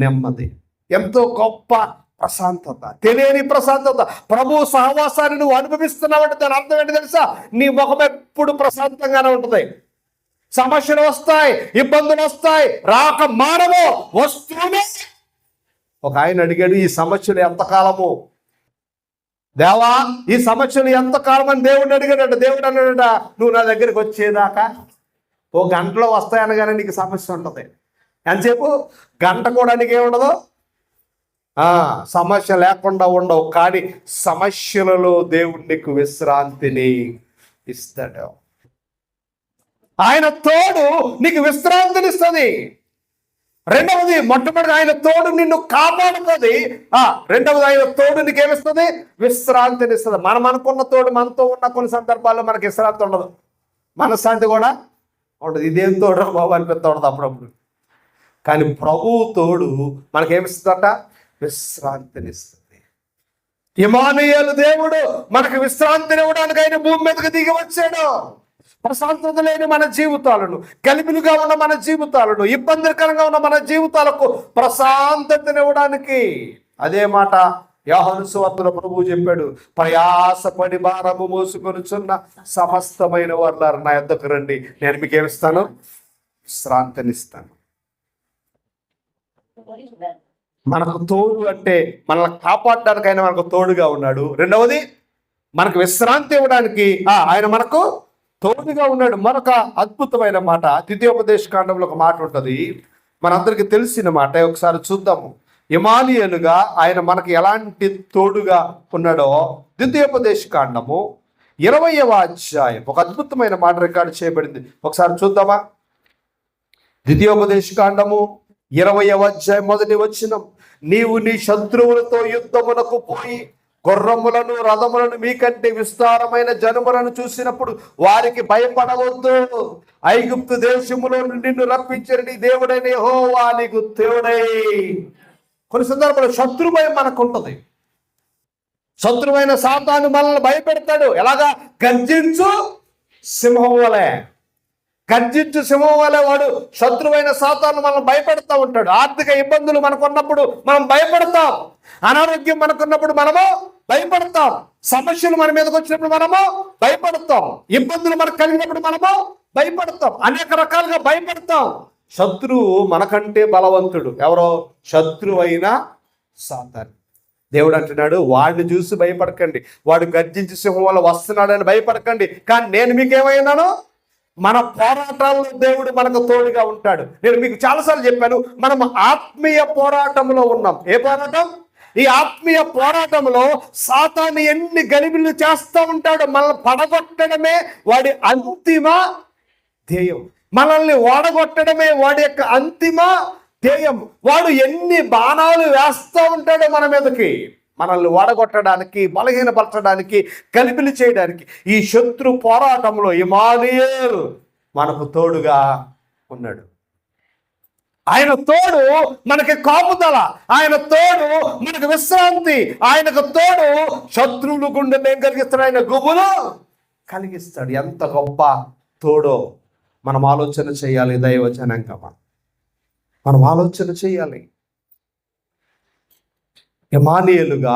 నెమ్మది, ఎంతో గొప్ప ప్రశాంతత, తెలియని ప్రశాంతత. ప్రభు సహవాసాన్ని నువ్వు అనుభవిస్తున్నావంటే దాని అర్థం ఏంటి తెలుసా? నీ ముఖం ఎప్పుడు ప్రశాంతంగానే ఉంటుంది. సమస్యలు వస్తాయి, ఇబ్బందులు వస్తాయి, రాక మానవు వస్తూనే. ఒక ఆయన అడిగాడు, ఈ సమస్యలు ఎంతకాలము దేవా, ఈ సమస్యలు ఎంతకాలం అని దేవుడిని అడిగాడట. దేవుడు అన్నాడట, నువ్వు నా దగ్గరికి వచ్చేదాకా. ఓ గంటలో వస్తాయనగానే నీకు సమస్య ఉంటుంది. ఎంతసేపు? గంట కూడా నీకేముండదు, సమస్య లేకుండా ఉండవు. కానీ సమస్యలలో దేవుడు నీకు విశ్రాంతిని ఇస్తాడు. ఆయన తోడు నీకు విశ్రాంతిని ఇస్తుంది. రెండవది, మొట్టమొదటి ఆయన తోడు నిన్ను కాపాడుతుంది. రెండవది, ఆయన తోడు నీకేమిస్తుంది? విశ్రాంతిని ఇస్తుంది. మనం అనుకున్న తోడు మనతో ఉన్న కొన్ని సందర్భాల్లో మనకి విశ్రాంతి ఉండదు, మనశ్శాంతి కూడా ఉండదు. ఇదేం తోడు బాబు అనిపిస్తూ ఉండదు అప్పుడప్పుడు. కానీ ప్రభువు తోడు మనకేమిస్తుందట? విశ్రాంతిని ఇస్తుంది. ఇమ్మానుయేలు దేవుడు మనకు విశ్రాంతిని ఇవ్వడానికి ఆయన భూమి మీదకి దిగి వచ్చాడు. ప్రశాంతత లేని మన జీవితాలను, గలిబిలుగా ఉన్న మన జీవితాలను, ఇబ్బందికరంగా ఉన్న మన జీవితాలకు ప్రశాంతతనివ్వడానికి. అదే మాట యోహాను సువార్తలో ప్రభువు చెప్పాడు, ప్రయాసపడి భారము మోసుకొనుచున్న సమస్తమైన వారులారా నా యొద్దకు రండి, నేను మీకు ఏమిస్తాను? విశ్రాంతినిస్తాను. మనకు తోడు అంటే మనల్ని కాపాడడానికైనా మనకు తోడుగా ఉన్నాడు. రెండవది, మనకు విశ్రాంతి ఇవ్వడానికి ఆయన మనకు తోడుగా ఉన్నాడు. మరొక అద్భుతమైన మాట ద్వితీయోపదేశ కాండంలో ఒక మాట ఉంటుంది, మనందరికీ తెలిసిన మాట. ఒకసారి చూద్దాము. ఇమ్మానుయేలుగా ఆయన మనకి ఎలాంటి తోడుగా ఉన్నాడో ద్వితీయోపదేశ కాండము 20వ అధ్యాయం ఒక అద్భుతమైన మాట రికార్డు చేయబడింది. ఒకసారి చూద్దామా? ద్వితీయోపదేశ కాండము 20వ అధ్యాయం 1వ వచనం, నీవు నీ శత్రువులతో యుద్ధమునకు పోయి గుర్రములను రథములను మీకంటే విస్తారమైన జనములను చూసినప్పుడు వారికి భయపడవద్దు. ఐగుప్తు దేశములో నిన్ను రప్పించిన నీ దేవుడైన యెహోవా నీకు దేవుడై. కొన్ని సందర్భాలు శత్రు భయం మనకు ఉంటుంది. శత్రువైన సాతాను మనల్ని భయపెడతాడు. ఎలాగా? గర్జించు సింహం వలె. గర్జించు సింహం వలె వాడు శత్రువైన సాతాను మనల్ని భయపెడతా ఉంటాడు. ఆర్థిక ఇబ్బందులు మనకున్నప్పుడు మనం భయపడతాం, అనారోగ్యం మనకున్నప్పుడు మనము భయపడతాం, సమస్యలు మన మీదకి వచ్చినప్పుడు మనము భయపడతాం, ఇబ్బందులు మనకు కలిగినప్పుడు మనము భయపడతాం, అనేక రకాలుగా భయపడతాం. శత్రువు మనకంటే బలవంతుడు. ఎవరో? శత్రువైన సాతాను. దేవుడు అంటున్నాడు, వాడిని చూసి భయపడకండి, వాడు గర్జించి సింహం వల్ల వస్తున్నాడని భయపడకండి, కానీ నేను మీకేమైనాను? మన పోరాటాల్లో దేవుడు మనకు తోడుగా ఉంటాడు. నేను మీకు చాలాసార్లు చెప్పాను, మనం ఆత్మీయ పోరాటంలో ఉన్నాం. ఏ పోరాటం? ఈ ఆత్మీయ పోరాటంలో సాతాను ఎన్ని గలిబిళ్ళు చేస్తూ ఉంటాడో మనల్ని పడగొట్టడమే వాడి అంతిమ ధ్యేయం. మనల్ని ఓడగొట్టడమే వాడి యొక్క అంతిమ ధ్యేయం. వాడు ఎన్ని బాణాలు వేస్తూ ఉంటాడో మన మీదకి, మనల్ని ఓడగొట్టడానికి, బలహీనపరచడానికి, గలిబిలి చేయడానికి. ఈ శత్రు పోరాటంలో ఇమ్మానుయేలు మనకు తోడుగా ఉన్నాడు. ఆయన తోడు మనకి కాపుదల, ఆయన తోడు మనకు విశ్రాంతి, ఆయనకు తోడు శత్రువులు గుండె ఏం కలిగిస్తాడు? ఆయన గుబులు కలిగిస్తాడు. ఎంత గొప్ప తోడో మనం ఆలోచన చేయాలి. దైవజనాంగమా, మనం ఆలోచన చేయాలి. ఇమ్మానుయేలుగా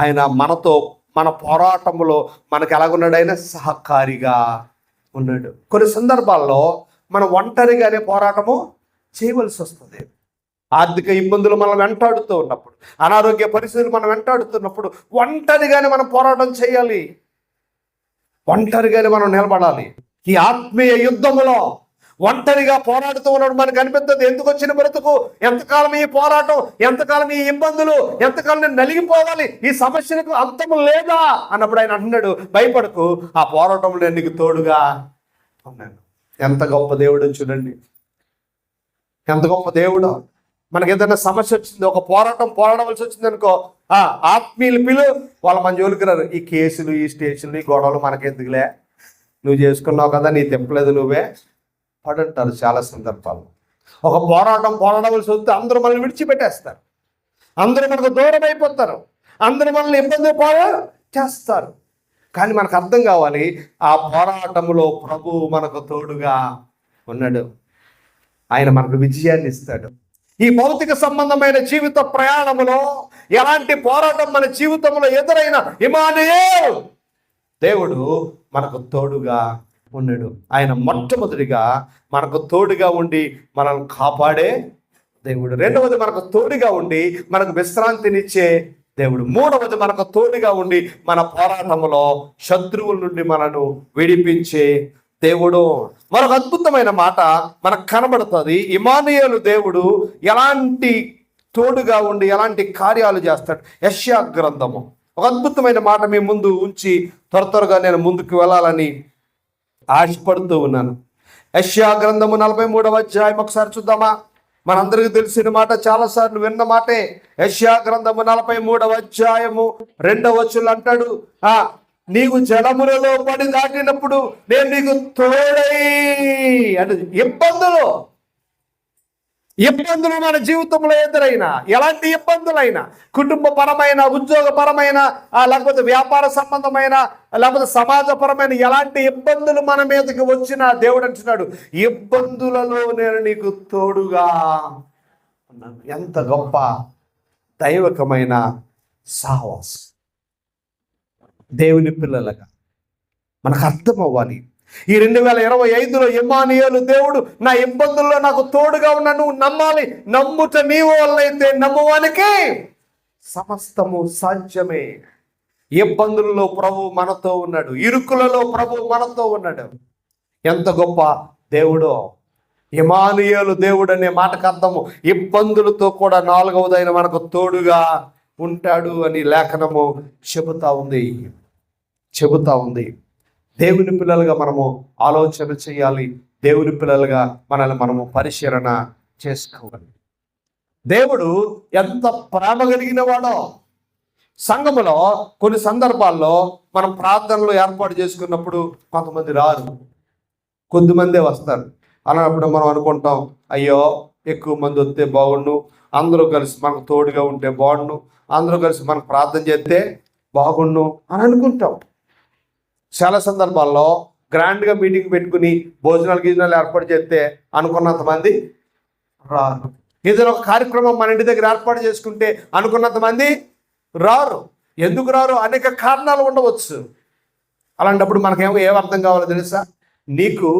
ఆయన మనతో, మన పోరాటంలో మనకు ఎలాగున్నాడు? ఆయన సహకారిగా ఉన్నాడు. కొన్ని సందర్భాల్లో మనం ఒంటరిగానే పోరాటము చేయవలసి వస్తుంది. ఆర్థిక ఇబ్బందులు మనం వెంటాడుతూ ఉన్నప్పుడు, అనారోగ్య పరిస్థితులు మనం వెంటాడుతున్నప్పుడు ఒంటరిగానే మనం పోరాటం చేయాలి. ఒంటరిగానే మనం నిలబడాలి. ఈ ఆత్మీయ యుద్ధములో ఒంటరిగా పోరాడుతూ ఉన్నాడు మనకు అనిపిస్తుంది. ఎందుకు వచ్చిన బ్రతుకు? ఎంతకాలం ఈ పోరాటం, ఎంతకాలం ఈ ఇబ్బందులు, ఎంతకాలం నేను నలిగిపోవాలి, ఈ సమస్యలకు అంతము లేదా అన్నప్పుడు ఆయన అంటున్నాడు, భయపడకు, ఆ పోరాటంలో నేను నీకు తోడుగా ఉన్నాను. ఎంత గొప్ప దేవుడు చూడండి, ఎంత గొప్ప దేవుడు. మనకి ఏదైనా సమస్య వచ్చింది, ఒక పోరాడవలసి వచ్చింది అనుకో, ఆత్మీయులు పిలు, వాళ్ళ మన జోలికి రారు. ఈ కేసులు, ఈ స్టేషన్లు, ఈ గొడవలు మనకెందుకులే, నువ్వు చేసుకున్నావు కదా, నీ తెప్పలేదు, నువ్వే పడంటారు. చాలా సందర్భాలు ఒక పోరాడవలసి వస్తే అందరూ మనల్ని విడిచిపెట్టేస్తారు, అందరూ మనకు దూరం అయిపోతారు, అందరూ మనల్ని ఇబ్బంది చేస్తారు. కానీ మనకు అర్థం కావాలి, ఆ పోరాటంలో ప్రభువు మనకు తోడుగా ఉన్నాడు. ఆయన మనకు విజయాన్ని ఇస్తాడు. ఈ భౌతిక సంబంధమైన జీవిత ప్రయాణంలో ఎలాంటి పోరాటం మన జీవితంలో ఎదురైనా ఇమ్మానుయేలు దేవుడు మనకు తోడుగా ఉన్నాడు. ఆయన మొట్టమొదటిగా మనకు తోడుగా ఉండి మనల్ని కాపాడే దేవుడు. రెండవది మనకు తోడుగా ఉండి మనకు విశ్రాంతినిచ్చే దేవుడు. మూడవది మనకు తోడుగా ఉండి మన పోరాటంలో శత్రువుల నుండి మనను విడిపించే దేవుడు. మరొక అద్భుతమైన మాట మనకు కనబడుతుంది. ఇమ్మానుయేలు దేవుడు ఎలాంటి తోడుగా ఉండి ఎలాంటి కార్యాలు చేస్తాడు. యెషయా గ్రంథము ఒక అద్భుతమైన మాట మీ ముందు ఉంచి త్వరగా నేను ముందుకు వెళ్ళాలని ఆశపడుతూ ఉన్నాను. యెషయా గ్రంథము 43వ అధ్యాయం ఒకసారి చూద్దామా? మనందరికీ తెలిసిన మాట, చాలాసార్లు విన్న మాటే. యెషయా గ్రంథము 43వ అధ్యాయము 2వ వచనం అంటాడు, నీవు జలములలో పడి దాటినప్పుడు నేను నీకు తోడై అంటే ఇబ్బందులు మన జీవితంలో ఎదురైనా, ఎలాంటి ఇబ్బందులైనా, కుటుంబపరమైన, ఉద్యోగపరమైన, లేకపోతే వ్యాపార సంబంధమైన, లేకపోతే సమాజపరమైన ఎలాంటి ఇబ్బందులు మన మీదకి వచ్చినా దేవుడు అంటున్నాడు, ఇబ్బందులలో నేను నీకు తోడుగా ఉన్నాను. ఎంత గొప్ప దైవకమైన సహవాసం. దేవుని పిల్లలుగా మనకు అర్థం అవ్వాలి. ఈ 2025లో ఇమ్మానుయేలు దేవుడు నా ఇబ్బందుల్లో నాకు తోడుగా ఉన్నా నువ్వు నమ్మాలి. నమ్ముట నీవు వల్లైతే నమ్మువానికి సమస్తము సాధ్యమే. ఇబ్బందులలో ప్రభు మనతో ఉన్నాడు, ఇరుకులలో ప్రభు మనతో ఉన్నాడు. ఎంత గొప్ప దేవుడో ఇమ్మానుయేలు దేవుడు అనే మాటకు అర్థము ఇబ్బందులతో కూడా 4వదైన మనకు తోడుగా ఉంటాడు అని లేఖనము చెబుతా ఉంది. దేవుని పిల్లలుగా మనము ఆలోచన చేయాలి. దేవుని పిల్లలుగా మనల్ని మనము పరిశీలన చేసుకోవాలి. దేవుడు ఎంత ప్రేమ కలిగిన వాడో. సంఘములో కొన్ని సందర్భాల్లో మనం ప్రార్థనలు ఏర్పాటు చేసుకున్నప్పుడు కొంతమంది రారు, కొద్దిమందే వస్తారు. అన్నప్పుడు మనం అనుకుంటాం, అయ్యో ఎక్కువ మంది వస్తే బాగుండు, అందరూ కలిసి మనకు తోడుగా ఉంటే బాగుండు, అందరూ కలిసి మనకు ప్రార్థన చేస్తే బాగుండు అని అనుకుంటాం. చాలా సందర్భాల్లో గ్రాండ్గా మీటింగ్ పెట్టుకుని భోజనాలు ఏర్పాటు చేస్తే అనుకున్నంత మంది రారు. ఏదైనా ఒక కార్యక్రమం మన ఇంటి దగ్గర ఏర్పాటు చేసుకుంటే అనుకున్నంత మంది రారు. ఎందుకు రారు? అనేక కారణాలు ఉండవచ్చు. అలాంటప్పుడు మనకేమో ఏం అర్థం కావాలో తెలుసా? నీకు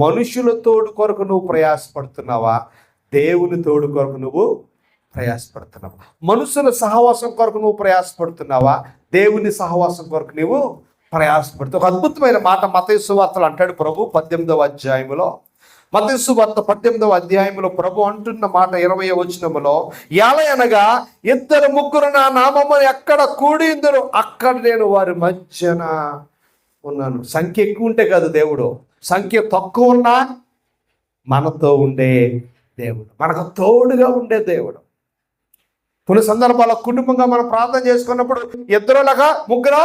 మనుషుల తోడు కొరకు నువ్వు ప్రయాసపడుతున్నావా, దేవుని తోడు కొరకు నువ్వు ప్రయాసపడుతున్నావా? మనుషుల సహవాసం కొరకు నువ్వు ప్రయాసపడుతున్నావా, దేవుని సహవాసం కొరకు నువ్వు ప్రయాసపడుతూ. ఒక అద్భుతమైన మాట మత్తయి సువార్తలో అంటాడు ప్రభు 18వ అధ్యాయములో. మత్తయి సువార్త 18వ అధ్యాయంలో ప్రభు అంటున్న మాట 20వ వచనములో, ఎలయనగా ఇద్దరు ముగ్గురు నా నామము ఎక్కడ కూడిందరు అక్కడ నేను వారి మధ్యన ఉన్నాను. సంఖ్య ఎక్కువ ఉంటే కాదు దేవుడు, సంఖ్య తక్కువ ఉన్నా మనతో ఉండే దేవుడు, మనకు తోడుగా ఉండే దేవుడు. కొన్ని సందర్భాల్లో కుటుంబంగా మనం ప్రార్థన చేసుకున్నప్పుడు ఇద్దరులాగా ముగ్గురు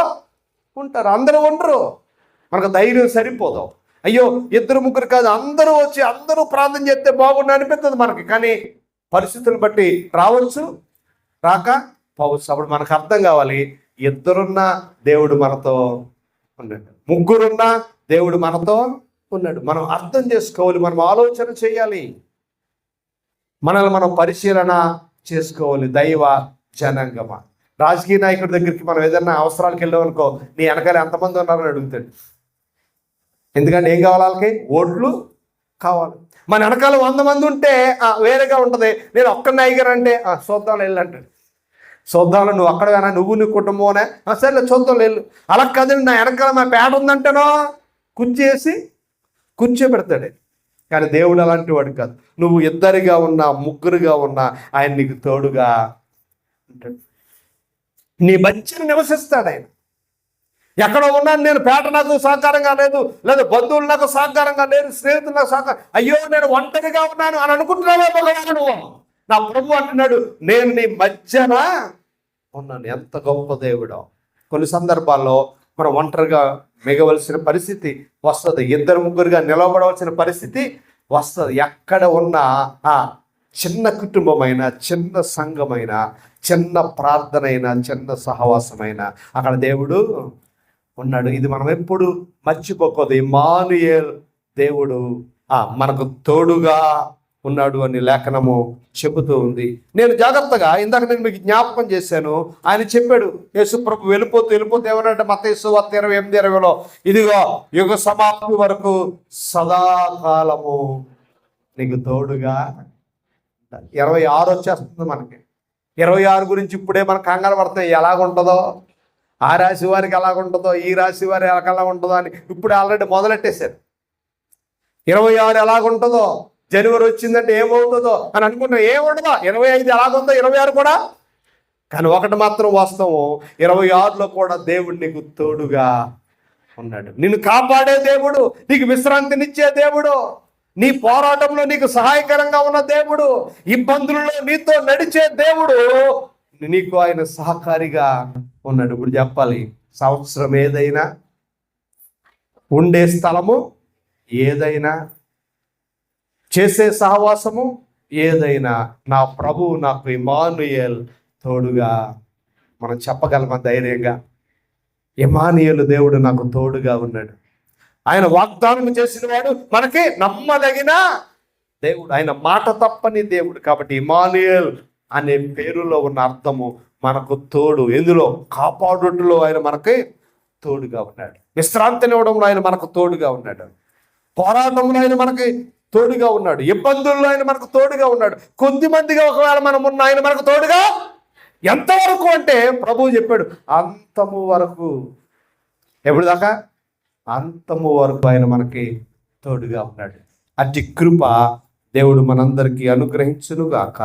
ఉంటారు, అందరూ ఉండరు. మనకు ధైర్యం సరిపోదు. అయ్యో ఇద్దరు ముగ్గురు కాదు, అందరూ వచ్చి అందరూ ప్రార్థన చేస్తే బాగుండు అనిపిస్తుంది మనకి. కానీ పరిస్థితులు బట్టి రావచ్చు, రాక పోవచ్చు. అప్పుడు మనకు అర్థం కావాలి, ఇద్దరున్నా దేవుడు మనతో ఉన్నాడు, ముగ్గురున్నా దేవుడు మనతో ఉన్నాడు. మనం అర్థం చేసుకోవాలి, మనం ఆలోచన చేయాలి, మనల్ని మనం పరిశీలన చేసుకోవాలి. దైవ జనాంగమా, రాజకీయ నాయకుడి దగ్గరికి మనం ఏదైనా అవసరాలకు వెళ్ళామనుకో, నీ వెనకాల ఎంతమంది ఉన్నారని అడుగుతాడు. ఎందుకంటే ఏం కావాలి, వాళ్ళకి ఓట్లు కావాలి. మన వెనకాల 100 మంది ఉంటే వేరేగా ఉంటుంది. నేను ఒక్కడిని అయ్యారంటే చూద్దాం వెళ్ళంటాడు. చూద్దాంలో నువ్వు అక్కడగానా, నువ్వు నీ కుటుంబమనే, సరేలే చూద్దాం వెళ్ళు. అలా కదండి, నా వెనకాల మా పేట ఉందంటేనో కుర్చేసి కూర్చోబెడతాడు. కానీ దేవుడు అలాంటి వాడు కాదు. నువ్వు ఇద్దరిగా ఉన్నా ముగ్గురుగా ఉన్నా ఆయన నీకు తోడుగా ఉంటాడు, నీ మధ్యన నివసిస్తాడు ఆయన. ఎక్కడో ఉన్నాను నేను, పేట నాకు సహకారంగా లేదు, లేదా బంధువులు నాకు సహకారంగా లేదు, స్నేహితులు నాకు సహకారం, అయ్యో నేను ఒంటరిగా ఉన్నాను అని అనుకుంటున్నావే భగవాను నువ్వు. నా ప్రభు అంటున్నాడు, నేను నీ మధ్యన ఉన్నాను. ఎంత గొప్ప దేవుడో. కొన్ని సందర్భాల్లో మనం ఒంటరిగా మిగవలసిన పరిస్థితి వస్తుంది, ఇద్దరు ముగ్గురుగా నిలబడవలసిన పరిస్థితి వస్తుంది. ఎక్కడ ఉన్నా చిన్న కుటుంబమైన, చిన్న సంఘమైన, చిన్న ప్రార్థనైన, చిన్న సహవాసమైన అక్కడ దేవుడు ఉన్నాడు. ఇది మనం ఎప్పుడు మర్చిపోకూడదు. ఇమ్మానుయేల్, దేవుడు మనకు తోడుగా ఉన్నాడు అని లేఖనము చెబుతూ ఉంది. నేను జాగ్రత్తగా ఇందాక నేను మీకు జ్ఞాపకం చేశాను, ఆయన చెప్పాడు, యేసు ప్రభు వెళ్ళిపోతూ ఏమన్నాడంటే మత్తయి సువార్త 28:20లో, ఇదిగో యుగ సమాప్తి వరకు సదాకాలము నీకు తోడుగా. 26 వచ్చేస్తుంది మనకి. 26 గురించి ఇప్పుడే మనకు కంగారు పడుతున్నాయి, ఎలాగుంటుందో, ఆ రాశి వారికి ఎలాగుంటుందో, ఈ రాశి వారి ఎలా ఉంటుందో అని ఇప్పుడు ఆల్రెడీ మొదలెట్టేశారు. 26 ఎలాగుంటుందో, జనవరి వచ్చిందంటే ఏమవుతుందో అని అనుకుంటున్నాం. ఏముండదో, 25 ఎలాగుందో 26 కూడా. కానీ ఒకటి మాత్రం వాస్తవం, 26లో కూడా దేవుడు నీకు తోడుగా ఉన్నాడు. నిన్ను కాపాడే దేవుడు, నీకు విశ్రాంతినిచ్చే దేవుడు, నీ పోరాటంలో నీకు సహాయకరంగా ఉన్న దేవుడు, ఇబ్బందులలో నీతో నడిచే దేవుడు, నీకు ఆయన సహకారిగా ఉన్నాడు. ఇప్పుడు చెప్పాలి, సంవత్సరం ఏదైనా, ఉండే స్థలము ఏదైనా, చేసే సహవాసము ఏదైనా, నా ప్రభువు నాకు ఇమ్మానుయేల్ తోడుగా. మనం చెప్పగలమా ధైర్యంగా, ఇమ్మానుయేలు దేవుడు నాకు తోడుగా ఉన్నాడు. ఆయన వాగ్దానం చేసిన వాడు, మనకి నమ్మదగిన దేవుడు, ఆయన మాట తప్పని దేవుడు. కాబట్టి ఇమ్మానుయేల్ అనే పేరులో ఉన్న అర్థము మనకు తోడు. ఎందులో? కాపాడుటలో ఆయన మనకి తోడుగా ఉన్నాడు, విశ్రాంతినివ్వడంలో ఆయన మనకు తోడుగా ఉన్నాడు, పోరాటంలో ఆయన మనకి తోడుగా ఉన్నాడు, ఇబ్బందుల్లో ఆయన మనకు తోడుగా ఉన్నాడు. కొద్దిమందిగా ఒకవేళ మనం ఉన్న ఆయన మనకు తోడుగా ఎంతవరకు అంటే ప్రభువు చెప్పాడు, అంతము వరకు. ఎప్పుడు దాకా? అంతము వరకు ఆయన మనకి తోడుగా ఉన్నాడు. అట్టి కృప దేవుడు మనందరికీ అనుగ్రహించునుగాక.